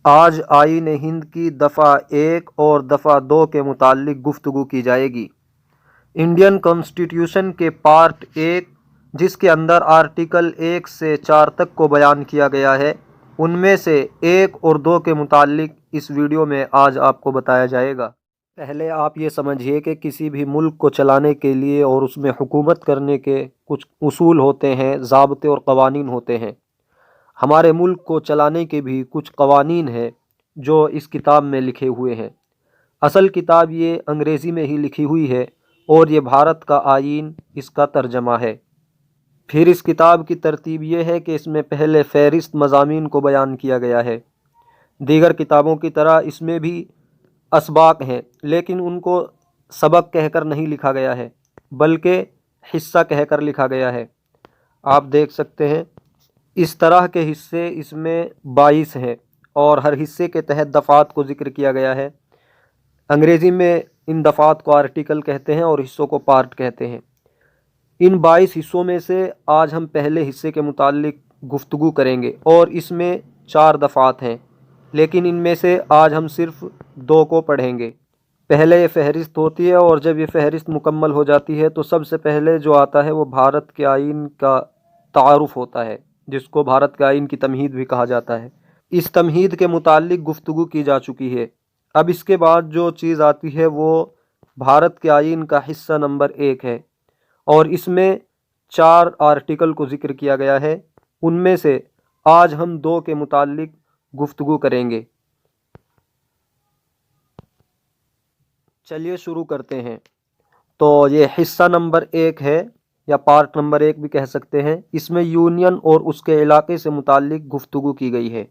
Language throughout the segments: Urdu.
آج آئین ہند کی دفعہ 1 اور دفعہ 2 کے متعلق گفتگو کی جائے گی۔ انڈین کانسٹیٹیوشن کے پارٹ 1 جس کے اندر آرٹیکل 1 سے 4 تک کو بیان کیا گیا ہے، ان میں سے 1 اور 2 کے متعلق اس ویڈیو میں آج آپ کو بتایا جائے گا۔ پہلے آپ یہ سمجھیے کہ کسی بھی ملک کو چلانے کے لیے اور اس میں حکومت کرنے کے کچھ اصول ہوتے ہیں، ضابطے اور قوانین ہوتے ہیں۔ ہمارے ملک کو چلانے کے بھی کچھ قوانین ہیں جو اس کتاب میں لکھے ہوئے ہیں۔ اصل کتاب یہ انگریزی میں ہی لکھی ہوئی ہے اور یہ بھارت کا آئین اس کا ترجمہ ہے۔ پھر اس کتاب کی ترتیب یہ ہے کہ اس میں پہلے فہرست مضامین کو بیان کیا گیا ہے۔ دیگر کتابوں کی طرح اس میں بھی اسباق ہیں، لیکن ان کو سبق کہہ کر نہیں لکھا گیا ہے بلکہ حصہ کہہ کر لکھا گیا ہے۔ آپ دیکھ سکتے ہیں اس طرح کے حصے اس میں 22 ہیں اور ہر حصے کے تحت دفعات کو ذکر کیا گیا ہے۔ انگریزی میں ان دفعات کو آرٹیکل کہتے ہیں اور حصوں کو پارٹ کہتے ہیں۔ ان 22 حصوں میں سے آج ہم پہلے حصے کے متعلق گفتگو کریں گے اور اس میں 4 دفعات ہیں، لیکن ان میں سے آج ہم صرف 2 کو پڑھیں گے۔ پہلے یہ فہرست ہوتی ہے اور جب یہ فہرست مکمل ہو جاتی ہے تو سب سے پہلے جو آتا ہے وہ بھارت کے آئین کا تعارف ہوتا ہے، جس کو بھارت کے آئین کی تمہید بھی کہا جاتا ہے۔ اس تمہید کے متعلق گفتگو کی جا چکی ہے۔ اب اس کے بعد جو چیز آتی ہے وہ بھارت کے آئین کا حصہ نمبر 1 ہے اور اس میں 4 آرٹیکل کو ذکر کیا گیا ہے۔ ان میں سے آج ہم 2 کے متعلق گفتگو کریں گے۔ چلیے شروع کرتے ہیں۔ تو یہ حصہ نمبر 1 ہے یا پارٹ نمبر 1 بھی کہہ سکتے ہیں۔ اس میں یونین اور اس کے علاقے سے متعلق گفتگو کی گئی ہے۔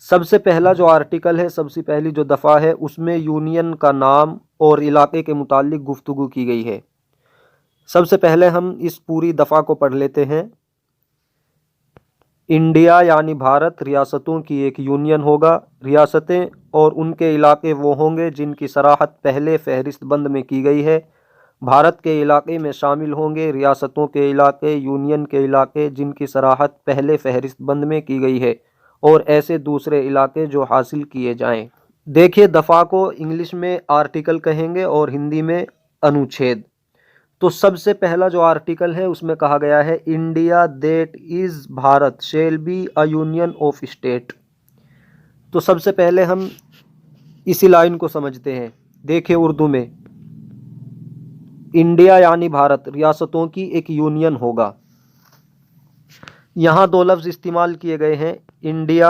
سب سے پہلا جو آرٹیکل ہے، سب سے پہلی جو دفعہ ہے، اس میں یونین کا نام اور علاقے کے متعلق گفتگو کی گئی ہے۔ سب سے پہلے ہم اس پوری دفعہ کو پڑھ لیتے ہیں۔ انڈیا یعنی بھارت ریاستوں کی ایک یونین ہوگا۔ ریاستیں اور ان کے علاقے وہ ہوں گے جن کی صراحت پہلے فہرست بند میں کی گئی ہے۔ بھارت کے علاقے میں شامل ہوں گے ریاستوں کے علاقے، یونین کے علاقے جن کی صراحت پہلے فہرست بند میں کی گئی ہے، اور ایسے دوسرے علاقے جو حاصل کیے جائیں۔ دیکھیے دفعہ کو انگلش میں آرٹیکل کہیں گے اور ہندی میں انوچھید۔ تو سب سے پہلا جو آرٹیکل ہے اس میں کہا گیا ہے India that is Bharat shall be a union of state. تو سب سے پہلے ہم اسی لائن کو سمجھتے ہیں۔ دیکھیں اردو میں انڈیا یعنی بھارت ریاستوں کی ایک یونین ہوگا۔ یہاں 2 لفظ استعمال کیے گئے ہیں، انڈیا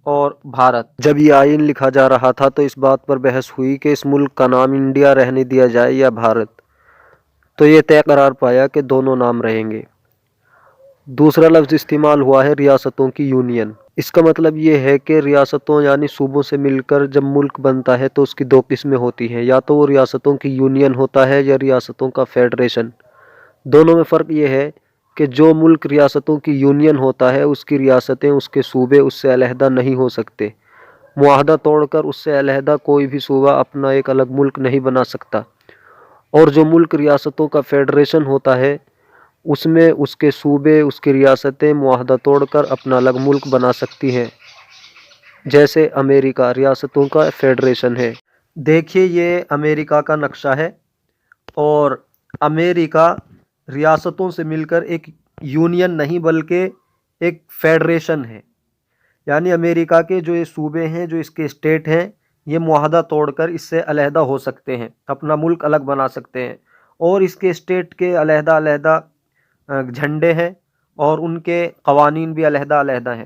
اور بھارت۔ جب یہ آئین لکھا جا رہا تھا تو اس بات پر بحث ہوئی کہ اس ملک کا نام انڈیا رہنے دیا جائے یا بھارت، تو یہ طے قرار پایا کہ دونوں نام رہیں گے۔ دوسرا لفظ استعمال ہوا ہے ریاستوں کی یونین۔ اس کا مطلب یہ ہے کہ ریاستوں یعنی صوبوں سے مل کر جب ملک بنتا ہے تو اس کی 2 قسمیں ہوتی ہیں، یا تو وہ ریاستوں کی یونین ہوتا ہے یا ریاستوں کا فیڈریشن۔ دونوں میں فرق یہ ہے کہ جو ملک ریاستوں کی یونین ہوتا ہے اس کی ریاستیں، اس کے صوبے اس سے علیحدہ نہیں ہو سکتے۔ معاہدہ توڑ کر اس سے علیحدہ کوئی بھی صوبہ اپنا ایک الگ ملک نہیں بنا سکتا، اور جو ملک ریاستوں کا فیڈریشن ہوتا ہے اس میں اس کے صوبے، اس کی ریاستیں معاہدہ توڑ کر اپنا الگ ملک بنا سکتی ہیں، جیسے امریکہ ریاستوں کا فیڈریشن ہے۔ دیکھیے یہ امریکہ کا نقشہ ہے اور امریکہ ریاستوں سے مل کر ایک یونین نہیں بلکہ ایک فیڈریشن ہے، یعنی امریکہ کے جو یہ صوبے ہیں، جو اس کے اسٹیٹ ہیں، یہ معاہدہ توڑ کر اس سے علیحدہ ہو سکتے ہیں، اپنا ملک الگ بنا سکتے ہیں، اور اس کے اسٹیٹ کے علیحدہ علیحدہ جھنڈے ہیں اور ان کے قوانین بھی علیحدہ علیحدہ ہیں۔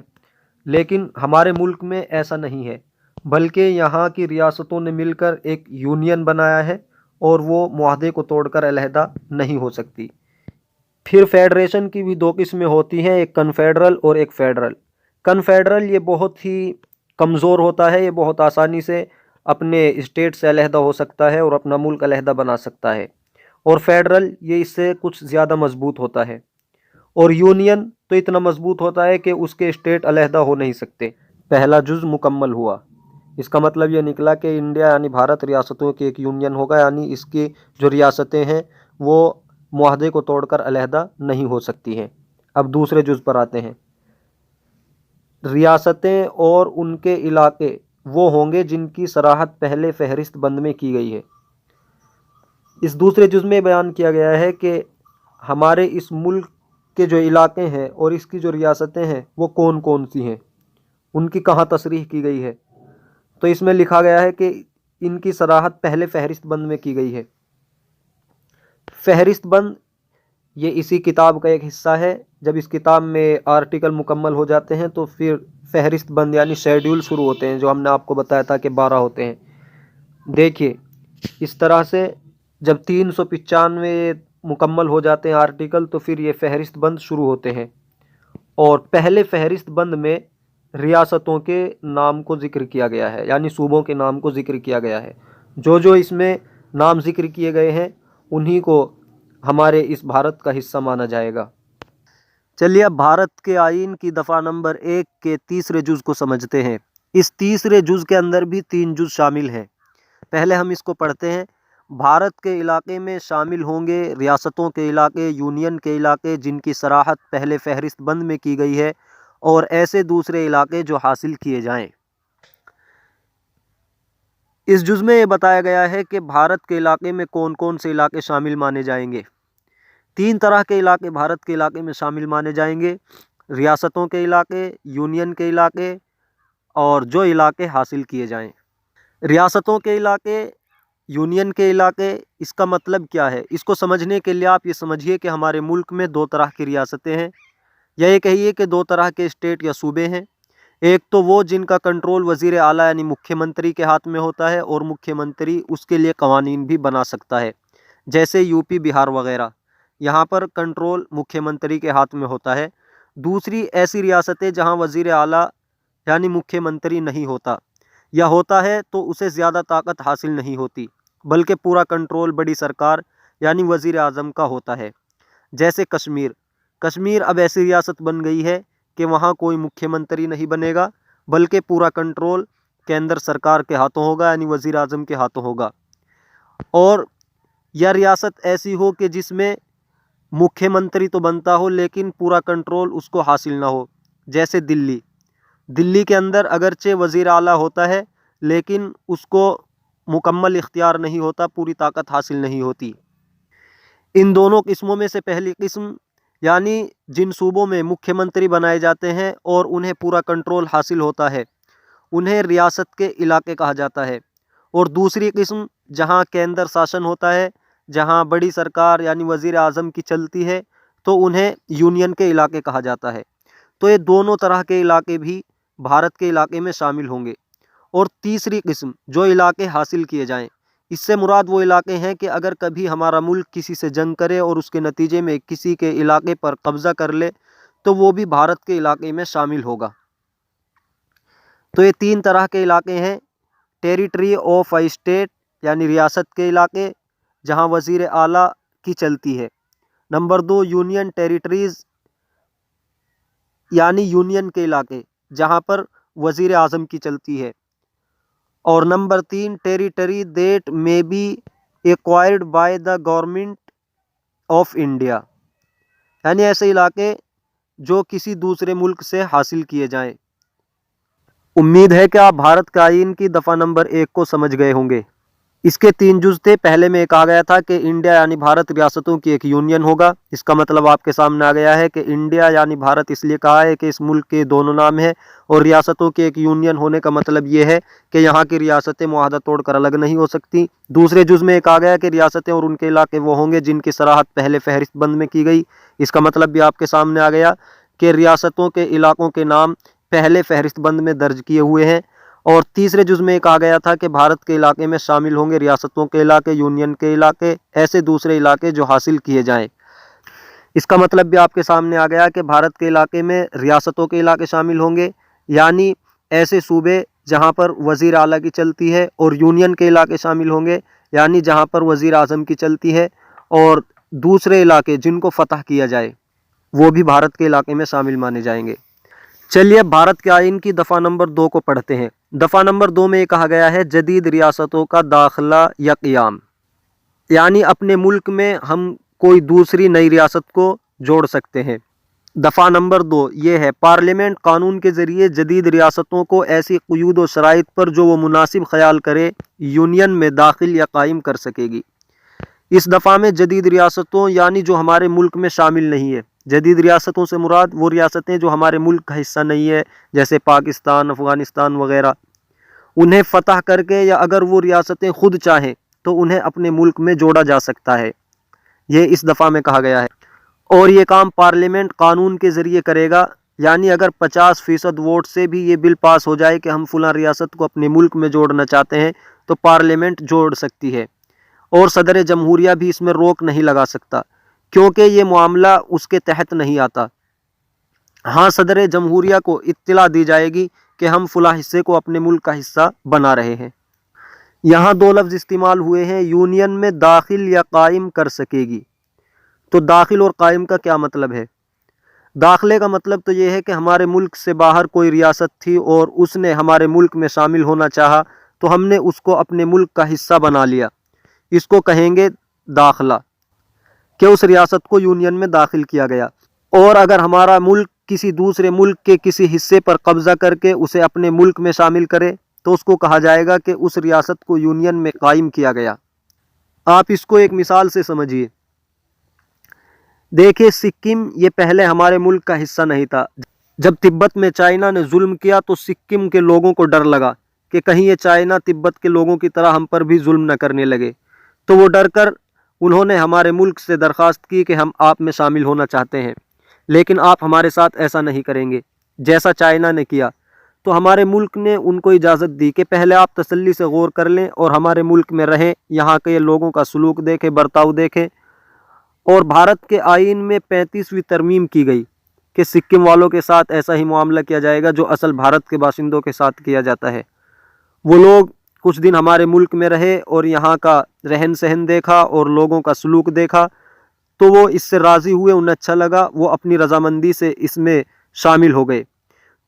لیکن ہمارے ملک میں ایسا نہیں ہے، بلکہ یہاں کی ریاستوں نے مل کر ایک یونین بنایا ہے اور وہ معاہدے کو توڑ کر علیحدہ نہیں ہو سکتی۔ پھر فیڈریشن کی بھی 2 قسمیں ہوتی ہیں، ایک کنفیڈرل اور ایک فیڈرل۔ کنفیڈرل یہ بہت ہی کمزور ہوتا ہے، یہ بہت آسانی سے اپنے اسٹیٹ سے علیحدہ ہو سکتا ہے اور اپنا ملک علیحدہ بنا سکتا ہے، اور فیڈرل یہ اس سے کچھ زیادہ مضبوط ہوتا ہے، اور یونین تو اتنا مضبوط ہوتا ہے کہ اس کے اسٹیٹ علیحدہ ہو نہیں سکتے۔ پہلا جز مکمل ہوا۔ اس کا مطلب یہ نکلا کہ انڈیا یعنی بھارت ریاستوں کی ایک یونین ہوگا، یعنی اس کی جو ریاستیں ہیں وہ معاہدے کو توڑ کر علیحدہ نہیں ہو سکتی ہیں۔ اب دوسرے جز پر آتے ہیں۔ ریاستیں اور ان کے علاقے وہ ہوں گے جن کی صراحت پہلے فہرست بند میں کی گئی ہے۔ اس دوسرے جز میں بیان کیا گیا ہے کہ ہمارے اس ملک کے جو علاقے ہیں اور اس کی جو ریاستیں ہیں وہ کون کون سی ہیں، ان کی کہاں تصریح کی گئی ہے۔ تو اس میں لکھا گیا ہے کہ ان کی صراحت پہلے فہرست بند میں کی گئی ہے۔ فہرست بند یہ اسی کتاب کا ایک حصہ ہے۔ جب اس کتاب میں آرٹیکل مکمل ہو جاتے ہیں تو پھر فہرست بند یعنی شیڈیول شروع ہوتے ہیں، جو ہم نے آپ کو بتایا تھا کہ 12 ہوتے ہیں۔ دیکھیے اس طرح سے جب 395 مکمل ہو جاتے ہیں آرٹیکل تو پھر یہ فہرست بند شروع ہوتے ہیں، اور پہلے فہرست بند میں ریاستوں کے نام کو ذکر کیا گیا ہے، یعنی صوبوں کے نام کو ذکر کیا گیا ہے۔ جو اس میں نام ذکر کیے گئے ہیں انہی کو ہمارے اس بھارت کا حصہ مانا جائے گا۔ چلیے اب بھارت کے آئین کی دفعہ نمبر 1 کے تیسرے جز کو سمجھتے ہیں۔ اس تیسرے جز کے اندر بھی 3 جز شامل ہیں۔ پہلے ہم اس کو پڑھتے ہیں۔ بھارت کے علاقے میں شامل ہوں گے ریاستوں کے علاقے، یونین کے علاقے جن کی صراحت پہلے فہرست بند میں کی گئی ہے، اور ایسے دوسرے علاقے جو حاصل کیے جائیں۔ اس جز میں یہ بتایا گیا ہے کہ بھارت کے علاقے میں کون کون سے علاقے شامل مانے جائیں گے۔ 3 طرح کے علاقے بھارت کے علاقے میں شامل مانے جائیں گے: ریاستوں کے علاقے، یونین کے علاقے، اور جو علاقے حاصل کیے جائیں۔ ریاستوں کے علاقے، یونین کے علاقے، اس کا مطلب کیا ہے؟ اس کو سمجھنے کے لیے آپ یہ سمجھیے کہ ہمارے ملک میں 2 طرح کی ریاستیں ہیں، یا یہ کہیے کہ 2 طرح کے اسٹیٹ یا صوبے ہیں۔ ایک تو وہ جن کا کنٹرول وزیر اعلیٰ یعنی مکھیہ منتری کے ہاتھ میں ہوتا ہے، اور مکھیہ منتری اس کے لیے قوانین بھی بنا سکتا ہے، جیسے یو پی، بہار وغیرہ۔ یہاں پر کنٹرول مکھیہ منتری کے ہاتھ میں ہوتا ہے۔ دوسری ایسی ریاستیں جہاں وزیر اعلیٰ یعنی مکھیہ منتری نہیں ہوتا، یا ہوتا ہے تو اسے زیادہ طاقت حاصل نہیں ہوتی، بلکہ پورا کنٹرول بڑی سرکار یعنی وزیر اعظم کا ہوتا ہے، جیسے کشمیر۔ کشمیر اب ایسی ریاست بن گئی ہے کہ وہاں کوئی مکھیہ منتری نہیں بنے گا، بلکہ پورا کنٹرول کیندر سرکار کے ہاتھوں ہوگا، یعنی وزیر اعظم کے ہاتھوں ہوگا۔ اور یا ریاست ایسی ہو کہ جس میں مکھیہ منتری تو بنتا ہو لیکن پورا کنٹرول اس کو حاصل نہ ہو، جیسے دلی۔ دلی کے اندر اگرچہ وزیر اعلیٰ ہوتا ہے لیکن اس کو مکمل اختیار نہیں ہوتا، پوری طاقت حاصل نہیں ہوتی۔ ان دونوں قسموں میں سے پہلی قسم یعنی جن صوبوں میں مکھیہ منتری بنائے جاتے ہیں اور انہیں پورا کنٹرول حاصل ہوتا ہے، انہیں ریاست کے علاقے کہا جاتا ہے۔ اور دوسری قسم جہاں کیندر شاسن ہوتا ہے، جہاں بڑی سرکار یعنی وزیر اعظم کی چلتی ہے، تو انہیں یونین کے علاقے کہا جاتا ہے۔ تو یہ دونوں طرح کے علاقے بھی بھارت کے علاقے میں شامل ہوں گے۔ اور تیسری قسم جو علاقے حاصل کیے جائیں، اس سے مراد وہ علاقے ہیں کہ اگر کبھی ہمارا ملک کسی سے جنگ کرے اور اس کے نتیجے میں کسی کے علاقے پر قبضہ کر لے تو وہ بھی بھارت کے علاقے میں شامل ہوگا۔ تو یہ 3 طرح کے علاقے ہیں: ٹیریٹری آف اے اسٹیٹ یعنی ریاست کے علاقے جہاں وزیر اعلیٰ کی چلتی ہے۔ نمبر 2 یونین ٹیریٹریز یعنی یونین کے علاقے جہاں پر وزیر اعظم کی چلتی ہے۔ اور number 3 territory that may be acquired by the government of India, یعنی ایسے علاقے جو کسی دوسرے ملک سے حاصل کیے جائیں۔ امید ہے کہ آپ بھارت کے آئین کی دفعہ نمبر 1 کو سمجھ گئے ہوں گے۔ اس کے 3 جز تھے۔ پہلے میں کہا گیا تھا کہ انڈیا یعنی بھارت ریاستوں کی ایک یونین ہوگا۔ اس کا مطلب آپ کے سامنے آ گیا ہے کہ انڈیا یعنی بھارت اس لیے کہا ہے کہ اس ملک کے دونوں نام ہیں، اور ریاستوں کی ایک یونین ہونے کا مطلب یہ ہے کہ یہاں کی ریاستیں معاہدہ توڑ کر الگ نہیں ہو سکتی۔ دوسرے جز میں کہا گیا کہ ریاستیں اور ان کے علاقے وہ ہوں گے جن کی صراحت پہلے فہرست بند میں کی گئی۔ اس کا مطلب بھی آپ کے سامنے آ گیا کہ ریاستوں کے علاقوں کے نام پہلے فہرست بند میں درج کیے ہوئے ہیں۔ اور تیسرے جز میں کہا گیا تھا کہ بھارت کے علاقے میں شامل ہوں گے ریاستوں کے علاقے، یونین کے علاقے، ایسے دوسرے علاقے جو حاصل کیے جائیں۔ اس کا مطلب بھی آپ کے سامنے آ گیا کہ بھارت کے علاقے میں ریاستوں کے علاقے شامل ہوں گے، یعنی ایسے صوبے جہاں پر وزیر اعلیٰ کی چلتی ہے، اور یونین کے علاقے شامل ہوں گے یعنی جہاں پر وزیر اعظم کی چلتی ہے، اور دوسرے علاقے جن کو فتح کیا جائے وہ بھی بھارت کے علاقے میں شامل مانے جائیں گے۔ چلیے اب بھارت کے آئین کی دفعہ نمبر 2 کو پڑھتے ہیں۔ دفعہ نمبر 2 میں یہ کہا گیا ہے جدید ریاستوں کا داخلہ یا قیام، یعنی اپنے ملک میں ہم کوئی دوسری نئی ریاست کو جوڑ سکتے ہیں۔ دفعہ نمبر 2 یہ ہے، پارلیمنٹ قانون کے ذریعے جدید ریاستوں کو ایسی قیود و شرائط پر جو وہ مناسب خیال کرے یونین میں داخل یا قائم کر سکے گی۔ اس دفعہ میں جدید ریاستوں یعنی جو ہمارے ملک میں شامل نہیں ہے، جدید ریاستوں سے مراد وہ ریاستیں جو ہمارے ملک کا حصہ نہیں ہے، جیسے پاکستان، افغانستان وغیرہ، انہیں فتح کر کے یا اگر وہ ریاستیں خود چاہیں تو انہیں اپنے ملک میں جوڑا جا سکتا ہے، یہ اس دفعہ میں کہا گیا ہے۔ اور یہ کام پارلیمنٹ قانون کے ذریعے کرے گا، یعنی اگر 50% ووٹ سے بھی یہ بل پاس ہو جائے کہ ہم فلاں ریاست کو اپنے ملک میں جوڑنا چاہتے ہیں تو پارلیمنٹ جوڑ سکتی ہے، اور صدر جمہوریہ بھی اس میں روک نہیں لگا سکتا کیونکہ یہ معاملہ اس کے تحت نہیں آتا۔ ہاں، صدر جمہوریہ کو اطلاع دی جائے گی کہ ہم فلاں حصے کو اپنے ملک کا حصہ بنا رہے ہیں۔ یہاں 2 لفظ استعمال ہوئے ہیں، یونین میں داخل یا قائم کر سکے گی۔ تو داخل اور قائم کا کیا مطلب ہے؟ داخلے کا مطلب تو یہ ہے کہ ہمارے ملک سے باہر کوئی ریاست تھی اور اس نے ہمارے ملک میں شامل ہونا چاہا تو ہم نے اس کو اپنے ملک کا حصہ بنا لیا، اس کو کہیں گے داخلہ، کہ اس ریاست کو یونین میں داخل کیا گیا۔ اور اگر ہمارا ملک کسی دوسرے ملک کے کسی حصے پر قبضہ کر کے اسے اپنے ملک میں شامل کرے تو اس کو کہا جائے گا کہ اس ریاست کو یونین میں قائم کیا گیا۔ آپ اس کو ایک مثال سے سمجھیے۔ دیکھیں، سکم یہ پہلے ہمارے ملک کا حصہ نہیں تھا۔ جب تبت میں چائنا نے ظلم کیا تو سکم کے لوگوں کو ڈر لگا کہ کہیں یہ چائنا تبت کے لوگوں کی طرح ہم پر بھی ظلم نہ کرنے لگے، تو وہ ڈر کر انہوں نے ہمارے ملک سے درخواست کی کہ ہم آپ میں شامل ہونا چاہتے ہیں، لیکن آپ ہمارے ساتھ ایسا نہیں کریں گے جیسا چائنا نے کیا۔ تو ہمارے ملک نے ان کو اجازت دی کہ پہلے آپ تسلی سے غور کر لیں اور ہمارے ملک میں رہیں، یہاں کے لوگوں کا سلوک دیکھیں، برتاؤ دیکھیں۔ اور بھارت کے آئین میں 35ویں ترمیم کی گئی کہ سکم والوں کے ساتھ ایسا ہی معاملہ کیا جائے گا جو اصل بھارت کے باشندوں کے ساتھ کیا جاتا ہے۔ وہ لوگ کچھ دن ہمارے ملک میں رہے اور یہاں کا رہن سہن دیکھا اور لوگوں کا سلوک دیکھا تو وہ اس سے راضی ہوئے، انہیں اچھا لگا، وہ اپنی رضامندی سے اس میں شامل ہو گئے۔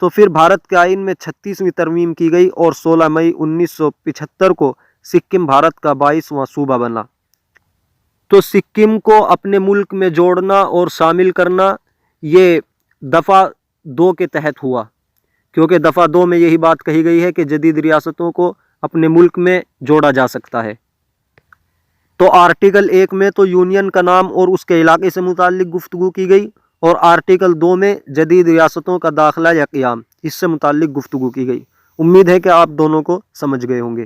تو پھر بھارت کے آئین میں 36ویں ترمیم کی گئی اور 16 مئی 1975 کو سکم بھارت کا 22واں صوبہ بنا۔ تو سکم کو اپنے ملک میں جوڑنا اور شامل کرنا یہ دفعہ 2 کے تحت ہوا، کیونکہ دفعہ 2 میں یہی بات کہی گئی ہے کہ جدید ریاستوں کو اپنے ملک میں جوڑا جا سکتا ہے۔ تو آرٹیکل 1 میں تو یونین کا نام اور اس کے علاقے سے متعلق گفتگو کی گئی، اور آرٹیکل 2 میں جدید ریاستوں کا داخلہ یا قیام، اس سے متعلق گفتگو کی گئی۔ امید ہے کہ آپ دونوں کو سمجھ گئے ہوں گے۔